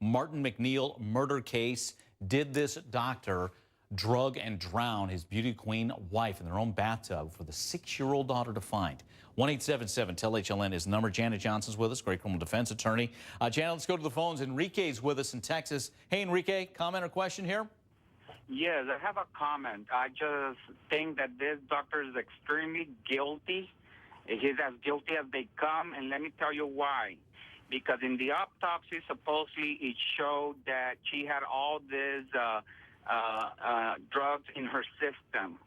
Martin Macneill murder case. Did this doctor drug and drown his beauty queen wife in their own bathtub for the 6-year-old daughter to find? 1-877-TEL-HLN is the number. Janet Johnson's with us, great criminal defense attorney. Janet, let's go to the phones. Enrique's with us in Texas. Hey, Enrique, comment or question here? Yes, I have a comment. I just think that this doctor is extremely guilty. He's as guilty as they come, and let me tell you why. Because in the autopsy, supposedly it showed that she had all these drugs in her system.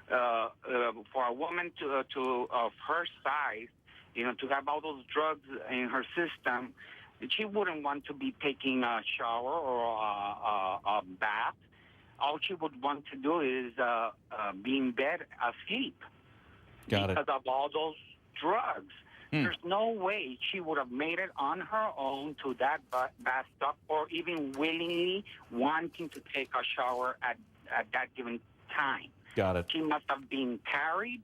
For a woman of her size, to have all those drugs in her system, she wouldn't want to be taking a shower or a bath. All she would want to do is be in bed asleep. Because of all those drugs. There's no way she would have made it on her own to that bathtub or even willingly wanting to take a shower at that given time. Got it. She must have been carried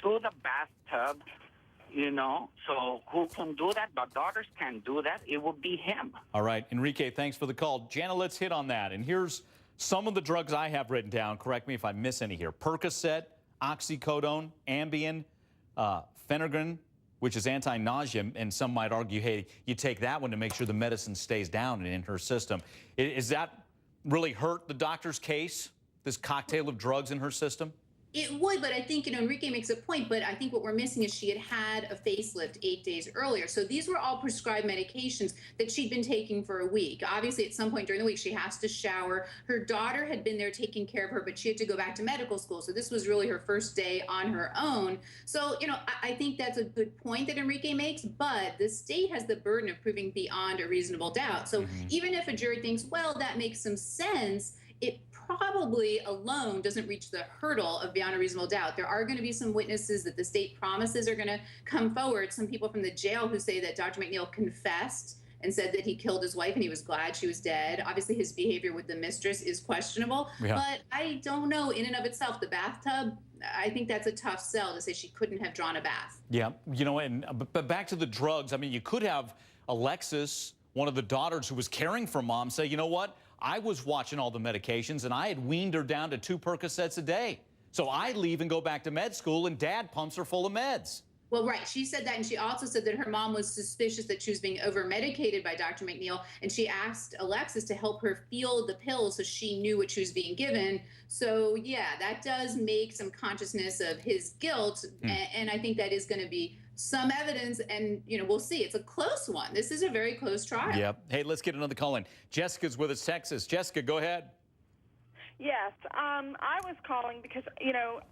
to the bathtub, so who can do that? But daughters can do that. It would be him. All right, Enrique, thanks for the call. Jana, let's hit on that. And here's some of the drugs I have written down. Correct me if I miss any here. Percocet, oxycodone, Ambien, Phenergan, which is anti-nausea, and some might argue, hey, you take that one to make sure the medicine stays down and in her system. Is that really hurt the doctor's case, this cocktail of drugs in her system? It would, but I think, Enrique makes a point, but I think what we're missing is she had a facelift 8 days earlier. So these were all prescribed medications that she'd been taking for a week. Obviously, at some point during the week, she has to shower. Her daughter had been there taking care of her, but she had to go back to medical school. So this was really her first day on her own. So, I think that's a good point that Enrique makes, but the state has the burden of proving beyond a reasonable doubt. So even if a jury thinks, well, that makes some sense, it probably alone doesn't reach the hurdle of beyond a reasonable doubt. There are going to be some witnesses that the state promises are going to come forward. Some people from the jail who say that Dr. Macneill confessed and said that he killed his wife and he was glad she was dead. Obviously, his behavior with the mistress is questionable, but I don't know in and of itself, the bathtub, I think that's a tough sell to say she couldn't have drawn a bath. Yeah, but back to the drugs. I mean, you could have Alexis, one of the daughters who was caring for mom, say, you know what? I was watching all the medications, and I had weaned her down to 2 Percocets a day. So I leave and go back to med school, and Dad pumps her full of meds. Well, right. She said that, and she also said that her mom was suspicious that she was being over-medicated by Dr. Macneill, and she asked Alexis to help her feel the pills so she knew what she was being given. So, yeah, that does make some consciousness of his guilt, and I think that is going to be some evidence, and, we'll see. It's a close one. This is a very close trial. Yep. Hey, let's get another call in. Jessica's with us, Texas. Jessica, go ahead. Yes, I was calling because,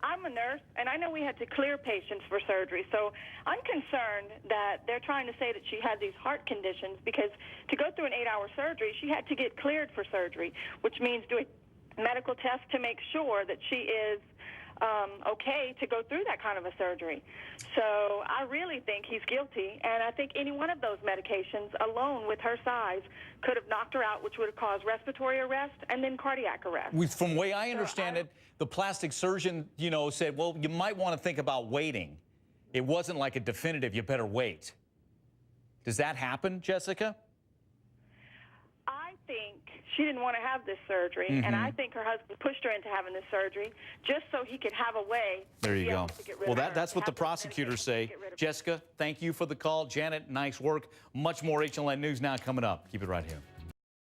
I'm a nurse, and I know we had to clear patients for surgery. So I'm concerned that they're trying to say that she had these heart conditions because to go through an 8-hour surgery, she had to get cleared for surgery, which means doing medical tests to make sure that she is okay to go through that kind of a surgery. So I really think he's guilty, and I think any one of those medications alone with her size could have knocked her out, which would have caused respiratory arrest and then cardiac arrest. From the way I understand it, the plastic surgeon, said, well, you might want to think about waiting. It wasn't like a definitive, you better wait. Does that happen, Jessica? I think she didn't want to have this surgery, and I think her husband pushed her into having this surgery just so he could have a way. There you go. Well, that's what the prosecutors say. Jessica, thank you for the call. Janet, nice work. Much more HLN News now coming up. Keep it right here.